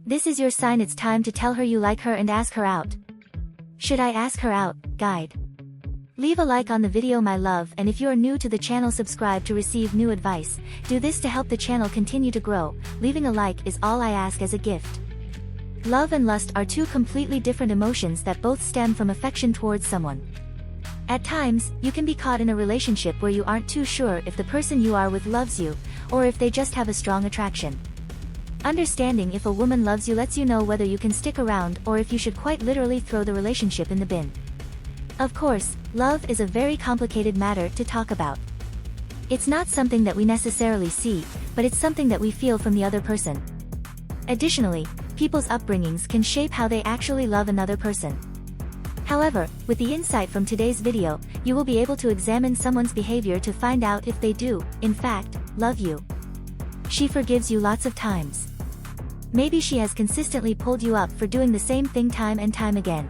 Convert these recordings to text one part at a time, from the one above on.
This is your sign it's time to tell her you like her and ask her out. Should I ask her out? Guide. Leave a like on the video my love, and if you are new to the channel, subscribe to receive new advice. Do this to help the channel continue to grow. Leaving a like is all I ask as a gift. Love and lust are two completely different emotions that both stem from affection towards someone. At times, you can be caught in a relationship where you aren't too sure if the person you are with loves you, or if they just have a strong attraction. Understanding if a woman loves you lets you know whether you can stick around or if you should quite literally throw the relationship in the bin. Of course, love is a very complicated matter to talk about. It's not something that we necessarily see, but it's something that we feel from the other person. Additionally, people's upbringings can shape how they actually love another person. However, with the insight from today's video, you will be able to examine someone's behavior to find out if they do, in fact, love you. She forgives you lots of times. Maybe she has consistently pulled you up for doing the same thing time and time again.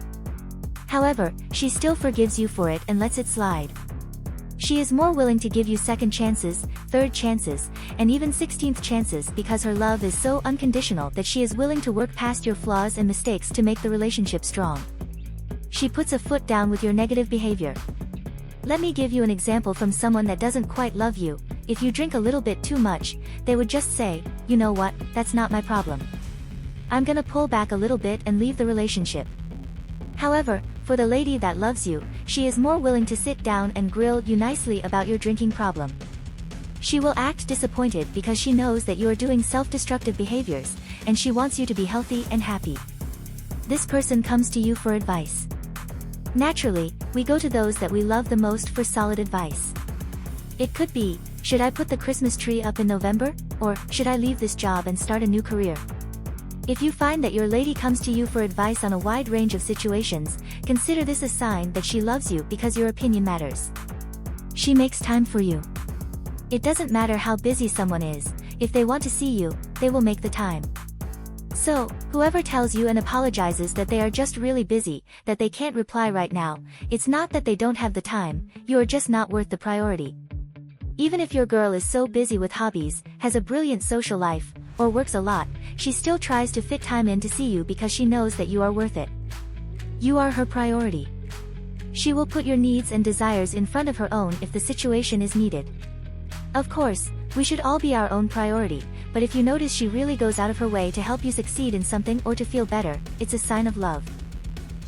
However, she still forgives you for it and lets it slide. She is more willing to give you second chances, third chances, and even 16th chances because her love is so unconditional that she is willing to work past your flaws and mistakes to make the relationship strong. She puts a foot down with your negative behavior. Let me give you an example from someone that doesn't quite love you. If you drink a little bit too much, they would just say, "You know what, that's not my problem. I'm gonna pull back a little bit and leave the relationship." However, for the lady that loves you, she is more willing to sit down and grill you nicely about your drinking problem. She will act disappointed because she knows that you are doing self-destructive behaviors, and she wants you to be healthy and happy. This person comes to you for advice. Naturally, we go to those that we love the most for solid advice. It could be, should I put the Christmas tree up in November? Or, should I leave this job and start a new career? If you find that your lady comes to you for advice on a wide range of situations, consider this a sign that she loves you because your opinion matters. She makes time for you. It doesn't matter how busy someone is, if they want to see you, they will make the time. So, whoever tells you and apologizes that they are just really busy, that they can't reply right now, it's not that they don't have the time, you are just not worth the priority. Even if your girl is so busy with hobbies, has a brilliant social life, or works a lot, she still tries to fit time in to see you because she knows that you are worth it. You are her priority. She will put your needs and desires in front of her own if the situation is needed. Of course, we should all be our own priority, but if you notice she really goes out of her way to help you succeed in something or to feel better, it's a sign of love.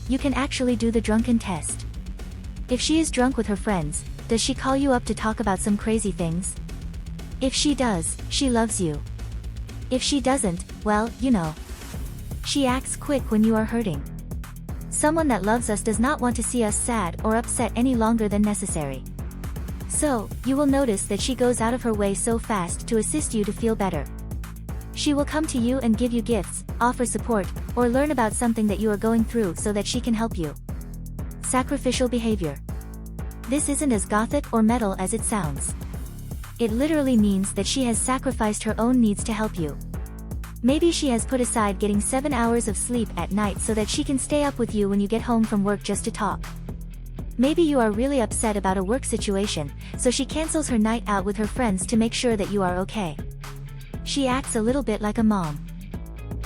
You can actually do the drunken test. If she is drunk with her friends, does she call you up to talk about some crazy things? If she does, she loves you. If she doesn't, well, you know. She acts quick when you are hurting. Someone that loves us does not want to see us sad or upset any longer than necessary. So, you will notice that she goes out of her way so fast to assist you to feel better. She will come to you and give you gifts, offer support, or learn about something that you are going through so that she can help you. Sacrificial behavior. This isn't as gothic or metal as it sounds. It literally means that she has sacrificed her own needs to help you. Maybe she has put aside getting 7 hours of sleep at night so that she can stay up with you when you get home from work just to talk. Maybe you are really upset about a work situation, so she cancels her night out with her friends to make sure that you are okay. She acts a little bit like a mom.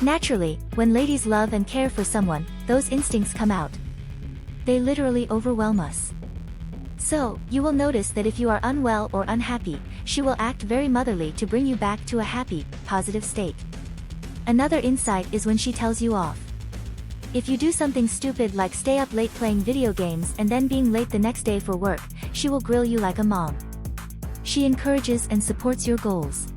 Naturally, when ladies love and care for someone, those instincts come out. They literally overwhelm us. So, you will notice that if you are unwell or unhappy, she will act very motherly to bring you back to a happy, positive state. Another insight is when she tells you off. If you do something stupid like stay up late playing video games and then being late the next day for work, she will grill you like a mom. She encourages and supports your goals.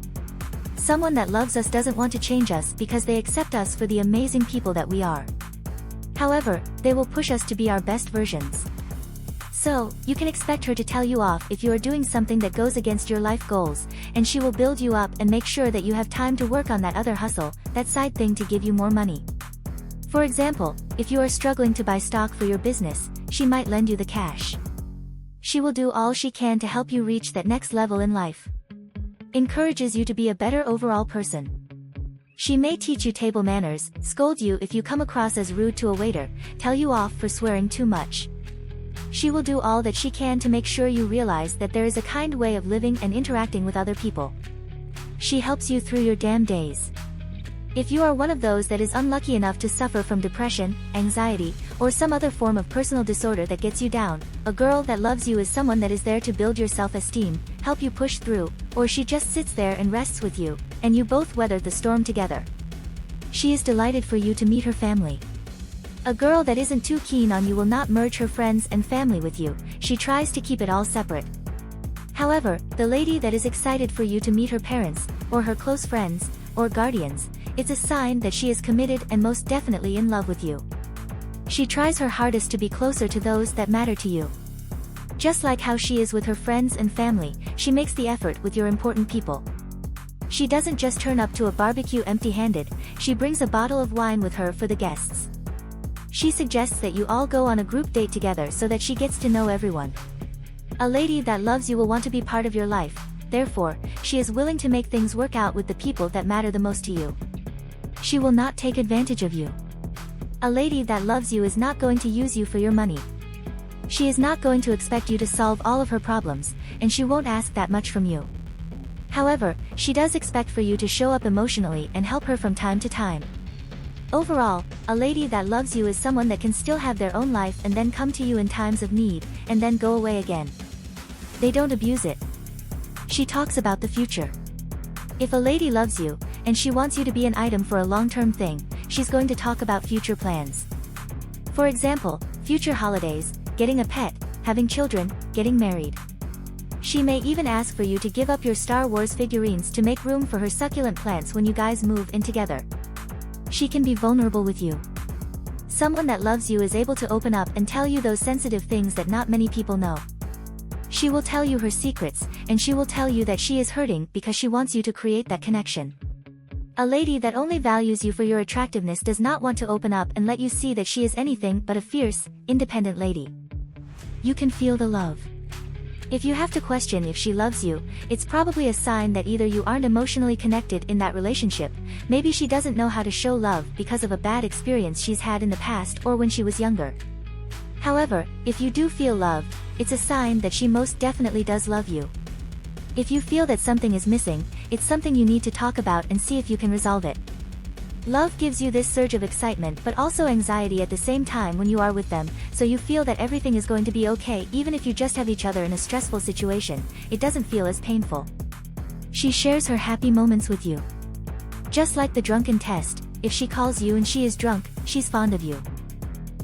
Someone that loves us doesn't want to change us because they accept us for the amazing people that we are. However, they will push us to be our best versions. So, you can expect her to tell you off if you are doing something that goes against your life goals, and she will build you up and make sure that you have time to work on that other hustle, that side thing to give you more money. For example, if you are struggling to buy stock for your business, she might lend you the cash. She will do all she can to help you reach that next level in life. Encourages you to be a better overall person. She may teach you table manners, scold you if you come across as rude to a waiter, tell you off for swearing too much. She will do all that she can to make sure you realize that there is a kind way of living and interacting with other people. She helps you through your damn days. If you are one of those that is unlucky enough to suffer from depression, anxiety, or some other form of personal disorder that gets you down, a girl that loves you is someone that is there to build your self-esteem, help you push through, or she just sits there and rests with you, and you both weather the storm together. She is delighted for you to meet her family. A girl that isn't too keen on you will not merge her friends and family with you, she tries to keep it all separate. However, the lady that is excited for you to meet her parents, or her close friends, or guardians, it's a sign that she is committed and most definitely in love with you. She tries her hardest to be closer to those that matter to you. Just like how she is with her friends and family, she makes the effort with your important people. She doesn't just turn up to a barbecue empty-handed, she brings a bottle of wine with her for the guests. She suggests that you all go on a group date together so that she gets to know everyone. A lady that loves you will want to be part of your life, therefore, she is willing to make things work out with the people that matter the most to you. She will not take advantage of you. A lady that loves you is not going to use you for your money. She is not going to expect you to solve all of her problems, and she won't ask that much from you. However, she does expect for you to show up emotionally and help her from time to time. Overall, a lady that loves you is someone that can still have their own life and then come to you in times of need, and then go away again. They don't abuse it. She talks about the future. If a lady loves you, and she wants you to be an item for a long-term thing, she's going to talk about future plans. For example, future holidays, getting a pet, having children, getting married. She may even ask for you to give up your Star Wars figurines to make room for her succulent plants when you guys move in together. She can be vulnerable with you. Someone that loves you is able to open up and tell you those sensitive things that not many people know. She will tell you her secrets, and she will tell you that she is hurting because she wants you to create that connection. A lady that only values you for your attractiveness does not want to open up and let you see that she is anything but a fierce, independent lady. You can feel the love. If you have to question if she loves you, it's probably a sign that either you aren't emotionally connected in that relationship, maybe she doesn't know how to show love because of a bad experience she's had in the past or when she was younger. However, if you do feel loved, it's a sign that she most definitely does love you. If you feel that something is missing, it's something you need to talk about and see if you can resolve it. Love gives you this surge of excitement but also anxiety at the same time when you are with them, so you feel that everything is going to be okay even if you just have each other in a stressful situation, it doesn't feel as painful. She shares her happy moments with you. Just like the drunken test, if she calls you and she is drunk, she's fond of you.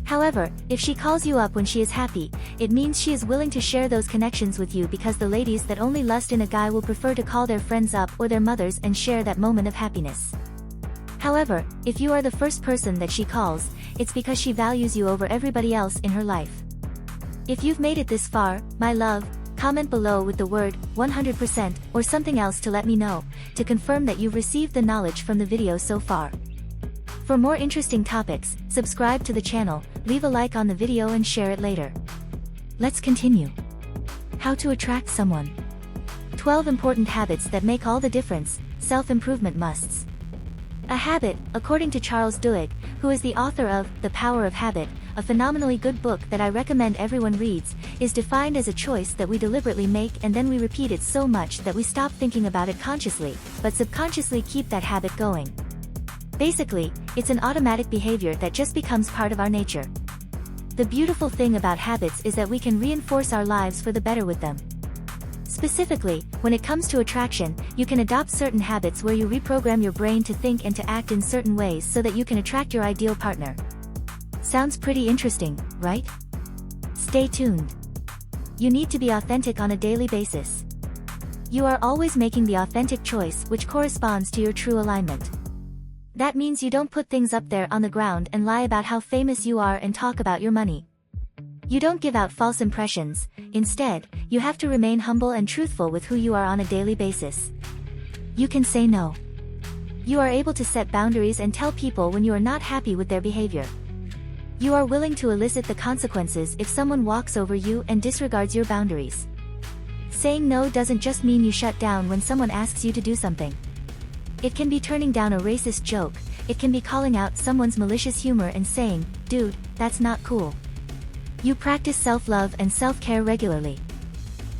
However, if she calls you up when she is happy, it means she is willing to share those connections with you because the ladies that only lust in a guy will prefer to call their friends up or their mothers and share that moment of happiness. However, if you are the first person that she calls, it's because she values you over everybody else in her life. If you've made it this far, my love, comment below with the word 100% or something else to let me know, to confirm that you've received the knowledge from the video so far. For more interesting topics, subscribe to the channel, leave a like on the video and share it later. Let's continue. How to attract someone. 12 important habits that make all the difference, self-improvement musts. A habit, according to Charles Duhigg, who is the author of The Power of Habit, a phenomenally good book that I recommend everyone reads, is defined as a choice that we deliberately make and then we repeat it so much that we stop thinking about it consciously, but subconsciously keep that habit going. Basically, it's an automatic behavior that just becomes part of our nature. The beautiful thing about habits is that we can reinforce our lives for the better with them. Specifically, when it comes to attraction, you can adopt certain habits where you reprogram your brain to think and to act in certain ways so that you can attract your ideal partner. Sounds pretty interesting, right? Stay tuned. You need to be authentic on a daily basis. You are always making the authentic choice which corresponds to your true alignment. That means you don't put things up there on the ground and lie about how famous you are and talk about your money. You don't give out false impressions, instead, you have to remain humble and truthful with who you are on a daily basis. You can say no. You are able to set boundaries and tell people when you are not happy with their behavior. You are willing to elicit the consequences if someone walks over you and disregards your boundaries. Saying no doesn't just mean you shut down when someone asks you to do something. It can be turning down a racist joke, it can be calling out someone's malicious humor and saying, "Dude, that's not cool." You practice self-love and self-care regularly.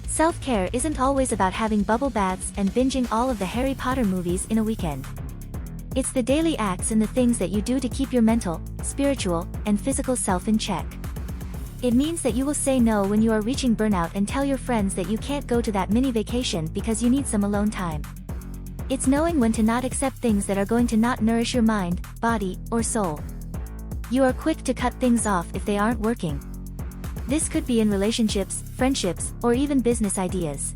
Self-care isn't always about having bubble baths and binging all of the Harry Potter movies in a weekend. It's the daily acts and the things that you do to keep your mental, spiritual, and physical self in check. It means that you will say no when you are reaching burnout and tell your friends that you can't go to that mini vacation because you need some alone time. It's knowing when to not accept things that are going to not nourish your mind, body, or soul. You are quick to cut things off if they aren't working. This could be in relationships, friendships, or even business ideas.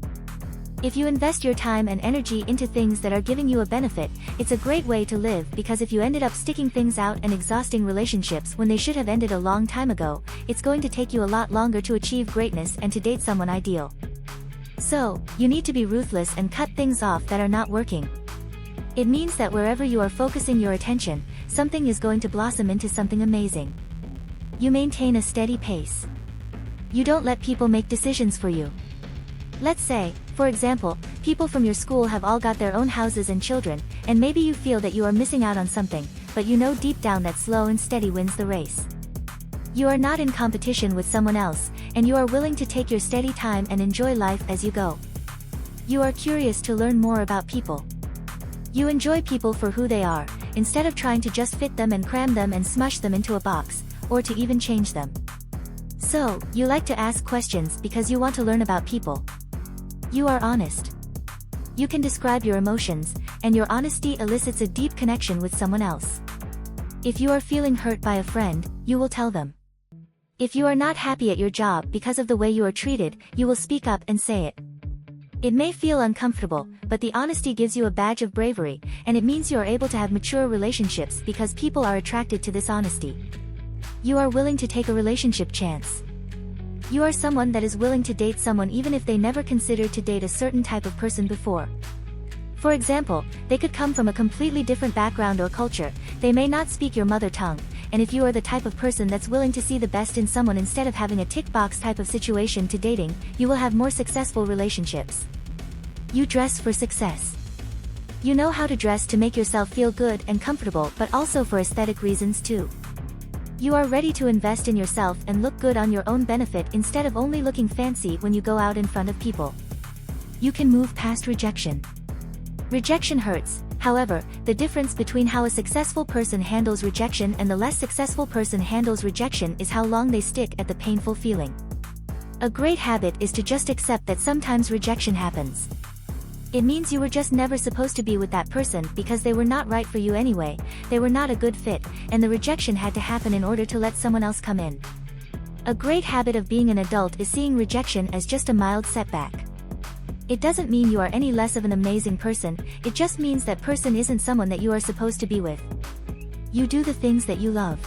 If you invest your time and energy into things that are giving you a benefit, it's a great way to live, because if you ended up sticking things out and exhausting relationships when they should have ended a long time ago, it's going to take you a lot longer to achieve greatness and to date someone ideal. So, you need to be ruthless and cut things off that are not working. It means that wherever you are focusing your attention, something is going to blossom into something amazing. You maintain a steady pace. You don't let people make decisions for you. Let's say, for example, people from your school have all got their own houses and children, and maybe you feel that you are missing out on something, but you know deep down that slow and steady wins the race. You are not in competition with someone else, and you are willing to take your steady time and enjoy life as you go. You are curious to learn more about people. You enjoy people for who they are, instead of trying to just fit them and cram them and smush them into a box, or to even change them. So, you like to ask questions because you want to learn about people. You are honest. You can describe your emotions, and your honesty elicits a deep connection with someone else. If you are feeling hurt by a friend, you will tell them. If you are not happy at your job because of the way you are treated, you will speak up and say it. It may feel uncomfortable, but the honesty gives you a badge of bravery, and it means you are able to have mature relationships because people are attracted to this honesty. You are willing to take a relationship chance. You are someone that is willing to date someone even if they never considered to date a certain type of person before. For example, they could come from a completely different background or culture, they may not speak your mother tongue, and if you are the type of person that's willing to see the best in someone instead of having a tick box type of situation to dating, you will have more successful relationships. You dress for success. You know how to dress to make yourself feel good and comfortable, but also for aesthetic reasons too. You are ready to invest in yourself and look good on your own benefit instead of only looking fancy when you go out in front of people. You can move past rejection. Rejection hurts. However, the difference between how a successful person handles rejection and the less successful person handles rejection is how long they stick at the painful feeling. A great habit is to just accept that sometimes rejection happens. It means you were just never supposed to be with that person because they were not right for you anyway, they were not a good fit, and the rejection had to happen in order to let someone else come in. A great habit of being an adult is seeing rejection as just a mild setback. It doesn't mean you are any less of an amazing person, it just means that person isn't someone that you are supposed to be with. You do the things that you love.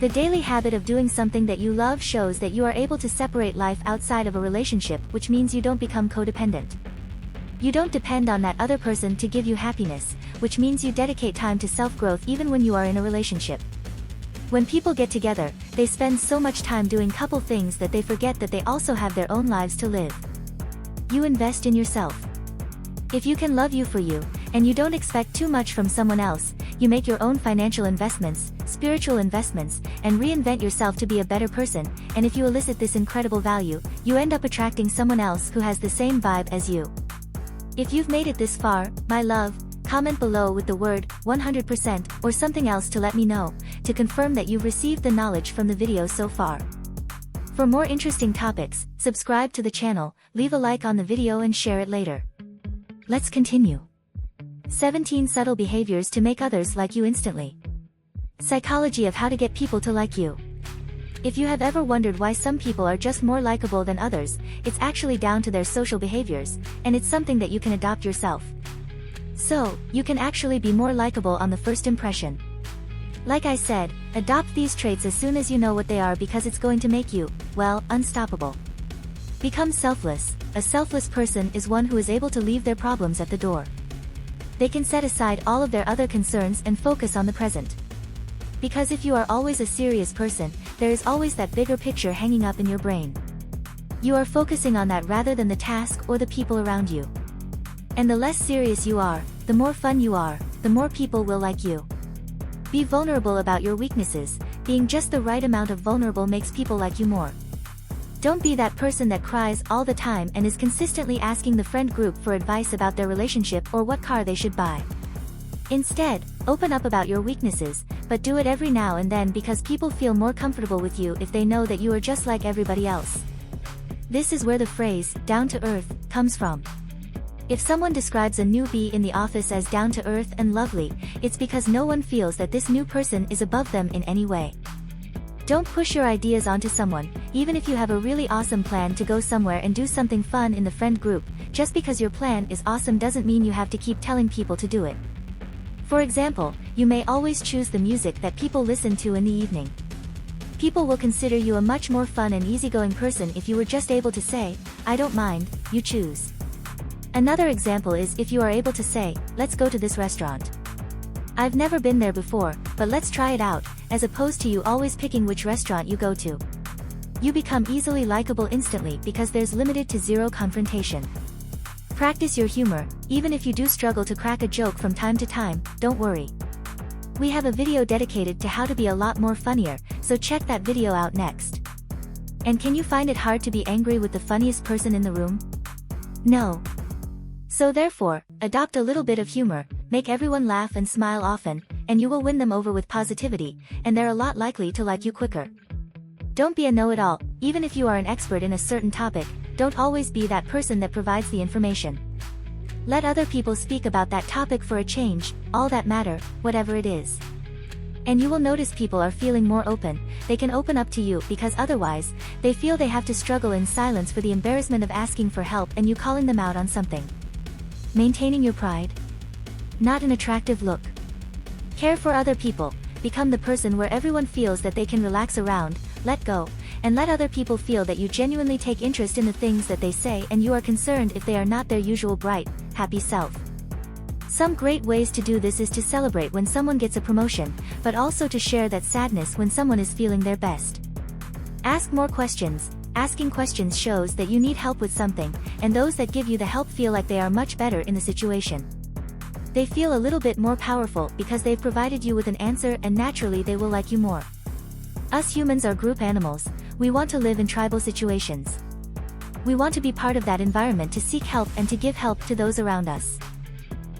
The daily habit of doing something that you love shows that you are able to separate life outside of a relationship, which means you don't become codependent. You don't depend on that other person to give you happiness, which means you dedicate time to self-growth even when you are in a relationship. When people get together, they spend so much time doing couple things that they forget that they also have their own lives to live. You invest in yourself. If you can love you for you, and you don't expect too much from someone else, you make your own financial investments, spiritual investments, and reinvent yourself to be a better person, and if you elicit this incredible value, you end up attracting someone else who has the same vibe as you. If you've made it this far, my love, comment below with the word 100% or something else to let me know, to confirm that you've received the knowledge from the video so far. For more interesting topics, subscribe to the channel, leave a like on the video and share it later. Let's continue. 17 subtle behaviors to make others like you instantly. Psychology of how to get people to like you. If you have ever wondered why some people are just more likable than others, it's actually down to their social behaviors, and it's something that you can adopt yourself. So, you can actually be more likable on the first impression. Like I said, adopt these traits as soon as you know what they are because it's going to make you, well, unstoppable. Become selfless. A selfless person is one who is able to leave their problems at the door. They can set aside all of their other concerns and focus on the present. Because if you are always a serious person, there is always that bigger picture hanging up in your brain. You are focusing on that rather than the task or the people around you. And the less serious you are, the more fun you are, the more people will like you. Be vulnerable about your weaknesses. Being just the right amount of vulnerable makes people like you more. Don't be that person that cries all the time and is consistently asking the friend group for advice about their relationship or what car they should buy. Instead, open up about your weaknesses, but do it every now and then because people feel more comfortable with you if they know that you are just like everybody else. This is where the phrase, down to earth, comes from. If someone describes a newbie in the office as down to earth and lovely, it's because no one feels that this new person is above them in any way. Don't push your ideas onto someone, even if you have a really awesome plan to go somewhere and do something fun in the friend group. Just because your plan is awesome doesn't mean you have to keep telling people to do it. For example, you may always choose the music that people listen to in the evening. People will consider you a much more fun and easygoing person if you were just able to say, I don't mind, you choose. Another example is if you are able to say, let's go to this restaurant. I've never been there before, but let's try it out, as opposed to you always picking which restaurant you go to. You become easily likable instantly because there's limited to zero confrontation. Practice your humor, even if you do struggle to crack a joke from time to time, don't worry. We have a video dedicated to how to be a lot more funnier, so check that video out next. And can you find it hard to be angry with the funniest person in the room? No. So therefore, adopt a little bit of humor, make everyone laugh and smile often, and you will win them over with positivity, and they're a lot likely to like you quicker. Don't be a know-it-all, even if you are an expert in a certain topic, don't always be that person that provides the information. Let other people speak about that topic for a change, all that matter, whatever it is. And you will notice people are feeling more open, they can open up to you because otherwise, they feel they have to struggle in silence for the embarrassment of asking for help and you calling them out on something. Maintaining your pride? Not an attractive look. Care for other people, become the person where everyone feels that they can relax around, let go, and let other people feel that you genuinely take interest in the things that they say and you are concerned if they are not their usual bright, happy self. Some great ways to do this is to celebrate when someone gets a promotion, but also to share that sadness when someone is feeling their best. Ask more questions. Asking questions shows that you need help with something, and those that give you the help feel like they are much better in the situation. They feel a little bit more powerful because they've provided you with an answer and naturally they will like you more. Us humans are group animals, we want to live in tribal situations. We want to be part of that environment to seek help and to give help to those around us.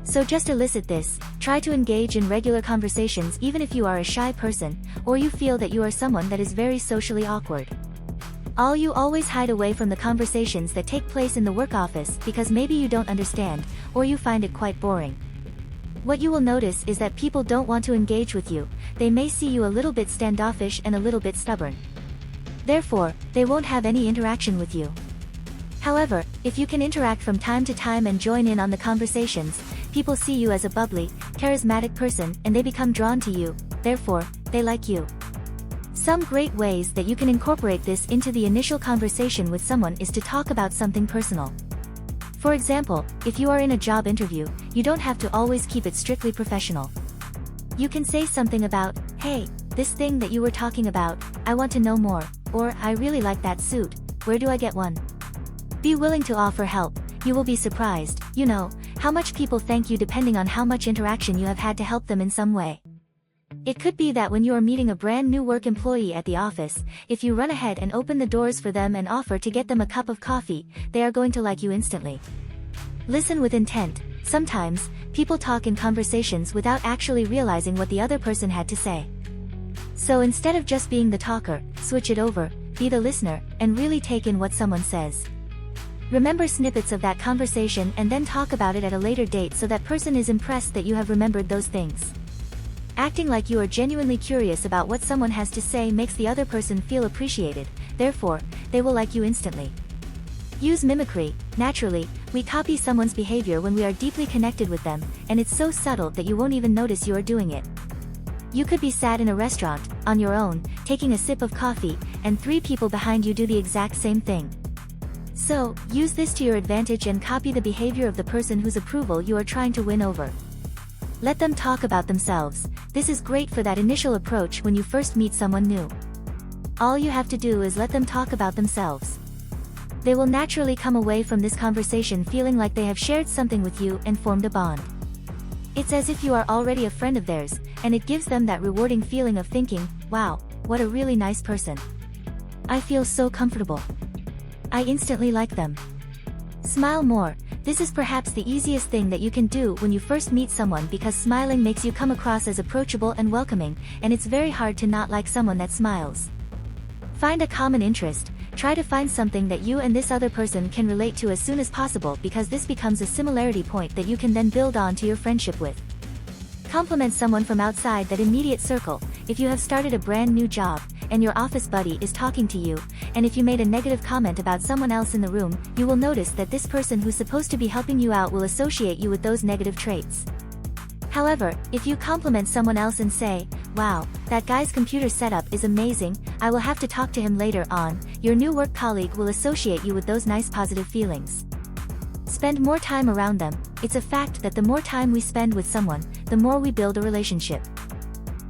So just elicit this, try to engage in regular conversations even if you are a shy person, or you feel that you are someone that is very socially awkward. You always hide away from the conversations that take place in the work office because maybe you don't understand, or you find it quite boring. What you will notice is that people don't want to engage with you, they may see you a little bit standoffish and a little bit stubborn. Therefore, they won't have any interaction with you. However, if you can interact from time to time and join in on the conversations, people see you as a bubbly, charismatic person and they become drawn to you, therefore, they like you. Some great ways that you can incorporate this into the initial conversation with someone is to talk about something personal. For example, if you are in a job interview, you don't have to always keep it strictly professional. You can say something about, hey, this thing that you were talking about, I want to know more, or I really like that suit, where do I get one? Be willing to offer help, you will be surprised, how much people thank you depending on how much interaction you have had to help them in some way. It could be that when you are meeting a brand new work employee at the office, if you run ahead and open the doors for them and offer to get them a cup of coffee, they are going to like you instantly. Listen with intent. Sometimes, people talk in conversations without actually realizing what the other person had to say. So instead of just being the talker, switch it over, be the listener, and really take in what someone says. Remember snippets of that conversation and then talk about it at a later date so that person is impressed that you have remembered those things. Acting like you are genuinely curious about what someone has to say makes the other person feel appreciated, therefore, they will like you instantly. Use mimicry. Naturally, we copy someone's behavior when we are deeply connected with them, and it's so subtle that you won't even notice you are doing it. You could be sat in a restaurant, on your own, taking a sip of coffee, and 3 people behind you do the exact same thing. So, use this to your advantage and copy the behavior of the person whose approval you are trying to win over. Let them talk about themselves. This is great for that initial approach when you first meet someone new. All you have to do is let them talk about themselves. They will naturally come away from this conversation feeling like they have shared something with you and formed a bond. It's as if you are already a friend of theirs, and it gives them that rewarding feeling of thinking, wow, what a really nice person. I feel so comfortable. I instantly like them. Smile more. This is perhaps the easiest thing that you can do when you first meet someone because smiling makes you come across as approachable and welcoming, and it's very hard to not like someone that smiles. Find a common interest. Try to find something that you and this other person can relate to as soon as possible because this becomes a similarity point that you can then build on to your friendship with. Compliment someone from outside that immediate circle. If you have started a brand new job, and your office buddy is talking to you, and if you made a negative comment about someone else in the room, you will notice that this person who's supposed to be helping you out will associate you with those negative traits. However, if you compliment someone else and say, "Wow, that guy's computer setup is amazing, I will have to talk to him later on," your new work colleague will associate you with those nice positive feelings. Spend more time around them. It's a fact that the more time we spend with someone, the more we build a relationship.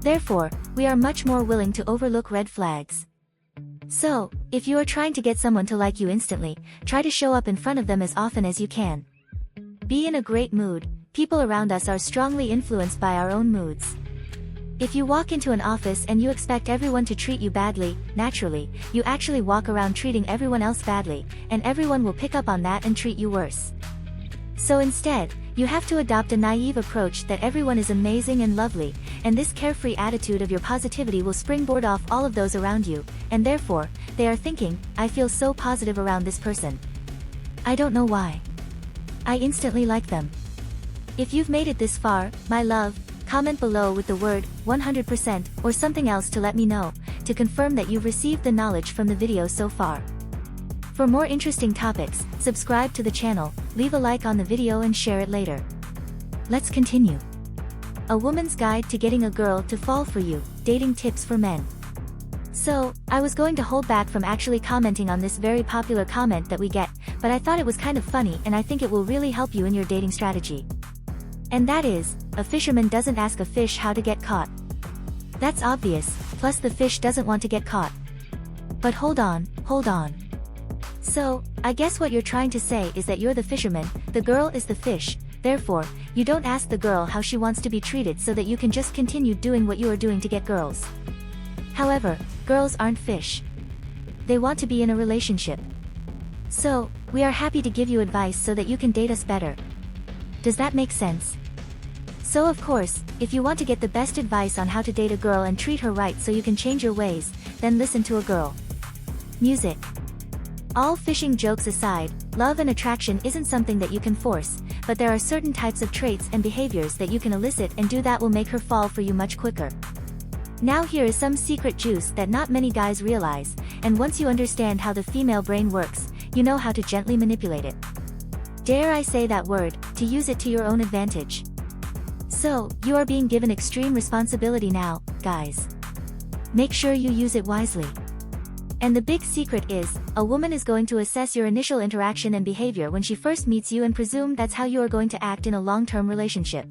Therefore, we are much more willing to overlook red flags. So, if you are trying to get someone to like you instantly, try to show up in front of them as often as you can. Be in a great mood. People around us are strongly influenced by our own moods. If you walk into an office and you expect everyone to treat you badly, naturally, you actually walk around treating everyone else badly, and everyone will pick up on that and treat you worse. So instead, you have to adopt a naive approach that everyone is amazing and lovely, and this carefree attitude of your positivity will springboard off all of those around you, and therefore, they are thinking, "I feel so positive around this person. I don't know why. I instantly like them." If you've made it this far, my love, comment below with the word 100% or something else to let me know, to confirm that you've received the knowledge from the video so far. For more interesting topics, subscribe to the channel, leave a like on the video and share it later. Let's continue. A woman's guide to getting a girl to fall for you, dating tips for men. So, I was going to hold back from actually commenting on this very popular comment that we get, but I thought it was kind of funny and I think it will really help you in your dating strategy. And that is, a fisherman doesn't ask a fish how to get caught. That's obvious, plus the fish doesn't want to get caught. But hold on. So, I guess what you're trying to say is that you're the fisherman, the girl is the fish, therefore, you don't ask the girl how she wants to be treated so that you can just continue doing what you are doing to get girls. However, girls aren't fish. They want to be in a relationship. So, we are happy to give you advice so that you can date us better. Does that make sense? So of course, if you want to get the best advice on how to date a girl and treat her right so you can change your ways, then listen to a girl. Music. All fishing jokes aside, love and attraction isn't something that you can force, but there are certain types of traits and behaviors that you can elicit and do that will make her fall for you much quicker. Now here is some secret juice that not many guys realize, and once you understand how the female brain works, you know how to gently manipulate it. Dare I say that word, to use it to your own advantage. So, you are being given extreme responsibility now, guys. Make sure you use it wisely. And the big secret is, a woman is going to assess your initial interaction and behavior when she first meets you and presume that's how you are going to act in a long-term relationship.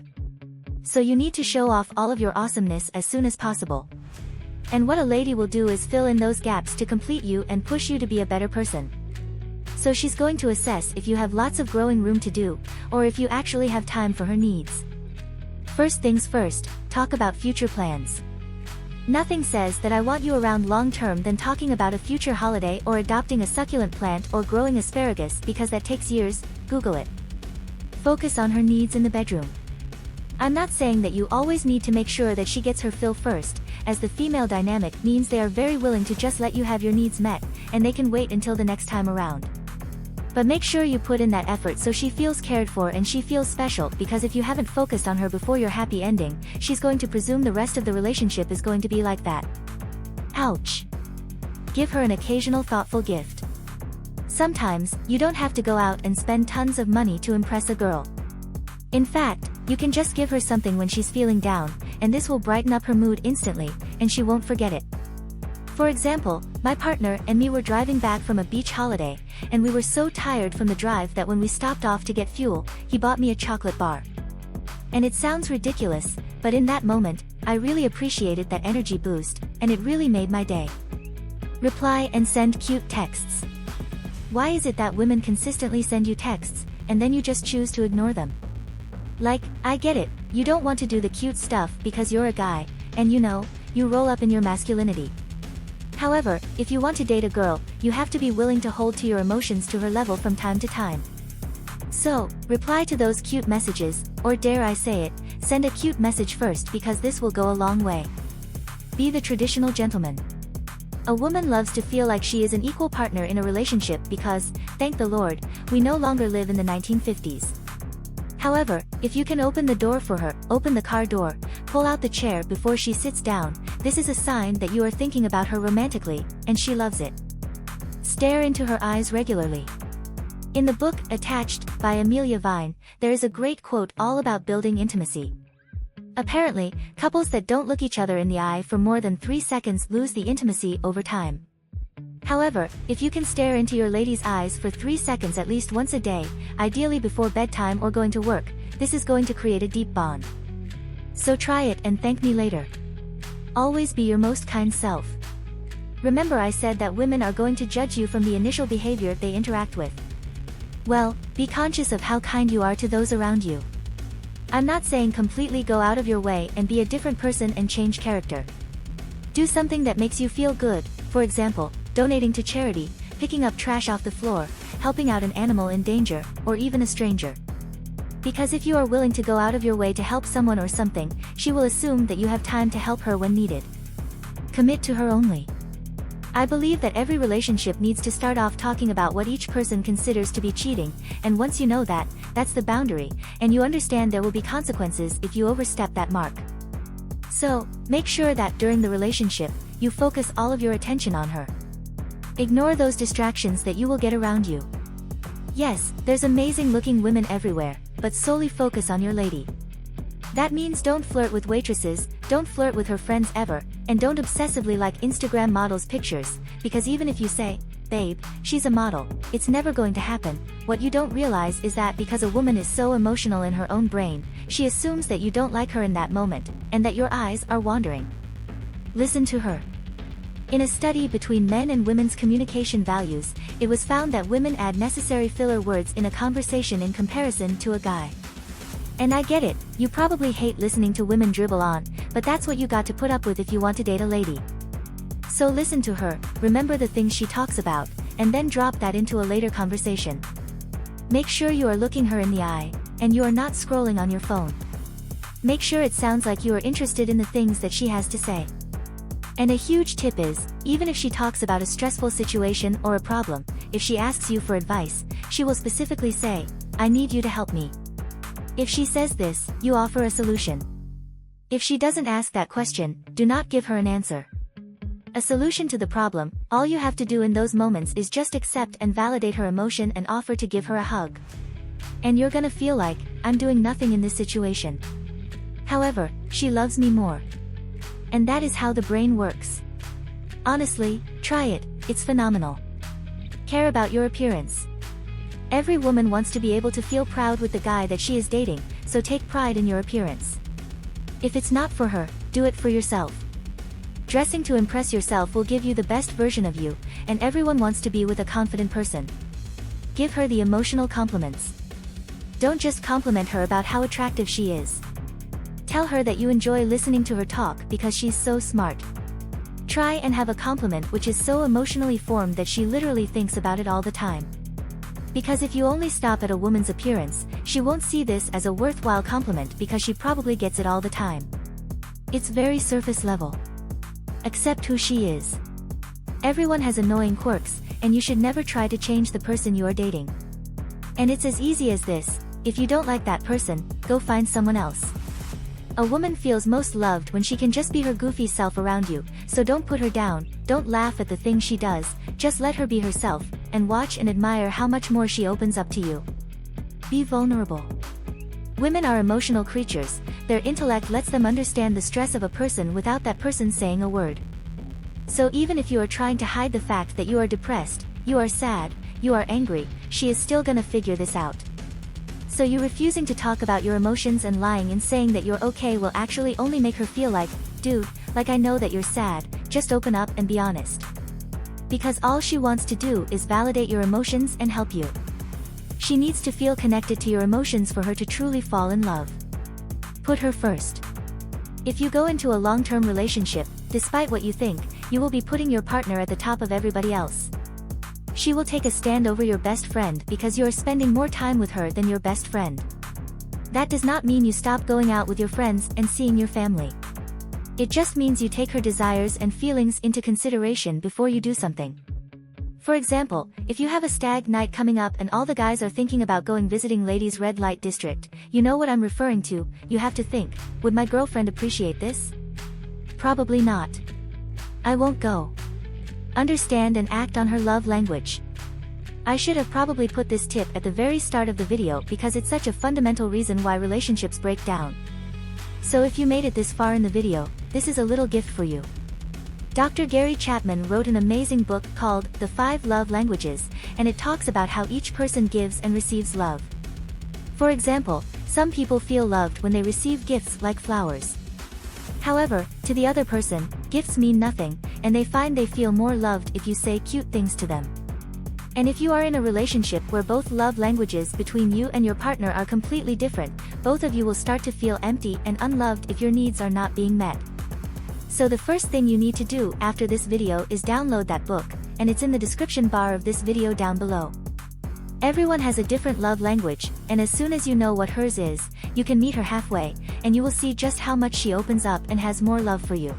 So you need to show off all of your awesomeness as soon as possible. And what a lady will do is fill in those gaps to complete you and push you to be a better person. So she's going to assess if you have lots of growing room to do, or if you actually have time for her needs. First things first, talk about future plans. Nothing says that I want you around long-term than talking about a future holiday or adopting a succulent plant or growing asparagus because that takes years. Google it. Focus on her needs in the bedroom. I'm not saying that you always need to make sure that she gets her fill first, as the female dynamic means they are very willing to just let you have your needs met, and they can wait until the next time around. But make sure you put in that effort so she feels cared for and she feels special, because if you haven't focused on her before your happy ending, she's going to presume the rest of the relationship is going to be like that. Ouch. Give her an occasional thoughtful gift. Sometimes, you don't have to go out and spend tons of money to impress a girl. In fact, you can just give her something when she's feeling down, and this will brighten up her mood instantly, and she won't forget it. For example, my partner and me were driving back from a beach holiday, and we were so tired from the drive that when we stopped off to get fuel, he bought me a chocolate bar. And it sounds ridiculous, but in that moment, I really appreciated that energy boost, and it really made my day. Reply and send cute texts. Why is it that women consistently send you texts, and then you just choose to ignore them? Like, I get it, you don't want to do the cute stuff because you're a guy, and you roll up in your masculinity. However, if you want to date a girl, you have to be willing to hold to your emotions to her level from time to time. So, reply to those cute messages, or dare I say it, send a cute message first because this will go a long way. Be the traditional gentleman. A woman loves to feel like she is an equal partner in a relationship because, thank the Lord, we no longer live in the 1950s. However, if you can open the door for her, open the car door, pull out the chair before she sits down, this is a sign that you are thinking about her romantically, and she loves it. Stare into her eyes regularly. In the book, Attached, by Amelia Vine, there is a great quote all about building intimacy. Apparently, couples that don't look each other in the eye for more than 3 seconds lose the intimacy over time. However, if you can stare into your lady's eyes for 3 seconds at least once a day, ideally before bedtime or going to work, this is going to create a deep bond. So try it and thank me later. Always be your most kind self. Remember I said that women are going to judge you from the initial behavior they interact with. Well, be conscious of how kind you are to those around you. I'm not saying completely go out of your way and be a different person and change character. Do something that makes you feel good, for example, donating to charity, picking up trash off the floor, helping out an animal in danger, or even a stranger. Because if you are willing to go out of your way to help someone or something, she will assume that you have time to help her when needed. Commit to her only. I believe that every relationship needs to start off talking about what each person considers to be cheating, and once you know that, that's the boundary, and you understand there will be consequences if you overstep that mark. So, make sure that during the relationship, you focus all of your attention on her. Ignore those distractions that you will get around you. Yes, there's amazing looking women everywhere, but solely focus on your lady. That means don't flirt with waitresses, don't flirt with her friends ever, and don't obsessively like Instagram models' pictures, because even if you say, babe, she's a model, it's never going to happen. What you don't realize is that because a woman is so emotional in her own brain, she assumes that you don't like her in that moment, and that your eyes are wandering. Listen to her. In a study between men and women's communication values, it was found that women add necessary filler words in a conversation in comparison to a guy. And I get it, you probably hate listening to women dribble on, but that's what you got to put up with if you want to date a lady. So listen to her, remember the things she talks about, and then drop that into a later conversation. Make sure you are looking her in the eye, and you are not scrolling on your phone. Make sure it sounds like you are interested in the things that she has to say. And a huge tip is, even if she talks about a stressful situation or a problem, if she asks you for advice, she will specifically say, I need you to help me. If she says this, you offer a solution. If she doesn't ask that question, do not give her an answer. A solution to the problem, all you have to do in those moments is just accept and validate her emotion and offer to give her a hug. And you're gonna feel like, I'm doing nothing in this situation. However, she loves me more. And that is how the brain works. Honestly, try it, it's phenomenal. Care about your appearance. Every woman wants to be able to feel proud with the guy that she is dating, so take pride in your appearance. If it's not for her, do it for yourself. Dressing to impress yourself will give you the best version of you, and everyone wants to be with a confident person. Give her the emotional compliments. Don't just compliment her about how attractive she is. Tell her that you enjoy listening to her talk because she's so smart. Try and have a compliment which is so emotionally formed that she literally thinks about it all the time. Because if you only stop at a woman's appearance, she won't see this as a worthwhile compliment because she probably gets it all the time. It's very surface level. Accept who she is. Everyone has annoying quirks, and you should never try to change the person you are dating. And it's as easy as this, if you don't like that person, go find someone else. A woman feels most loved when she can just be her goofy self around you, so don't put her down, don't laugh at the things she does, just let her be herself, and watch and admire how much more she opens up to you. Be vulnerable. Women are emotional creatures, their intellect lets them understand the stress of a person without that person saying a word. So even if you are trying to hide the fact that you are depressed, you are sad, you are angry, she is still gonna figure this out. So you refusing to talk about your emotions and lying and saying that you're okay will actually only make her feel like, dude, like I know that you're sad, just open up and be honest. Because all she wants to do is validate your emotions and help you. She needs to feel connected to your emotions for her to truly fall in love. Put her first. If you go into a long-term relationship, despite what you think, you will be putting your partner at the top of everybody else. She will take a stand over your best friend because you are spending more time with her than your best friend. That does not mean you stop going out with your friends and seeing your family. It just means you take her desires and feelings into consideration before you do something. For example, if you have a stag night coming up and all the guys are thinking about going visiting ladies' red light district, you know what I'm referring to, you have to think, would my girlfriend appreciate this? Probably not. I won't go. Understand and act on her love language. I should have probably put this tip at the very start of the video because it's such a fundamental reason why relationships break down. So if you made it this far in the video, this is a little gift for you. Dr. Gary Chapman wrote an amazing book called The 5 Love Languages, and it talks about how each person gives and receives love. For example, some people feel loved when they receive gifts like flowers. However, to the other person, gifts mean nothing, and they find they feel more loved if you say cute things to them. And if you are in a relationship where both love languages between you and your partner are completely different, both of you will start to feel empty and unloved if your needs are not being met. So the first thing you need to do after this video is download that book, and it's in the description bar of this video down below. Everyone has a different love language, and as soon as you know what hers is, you can meet her halfway, and you will see just how much she opens up and has more love for you.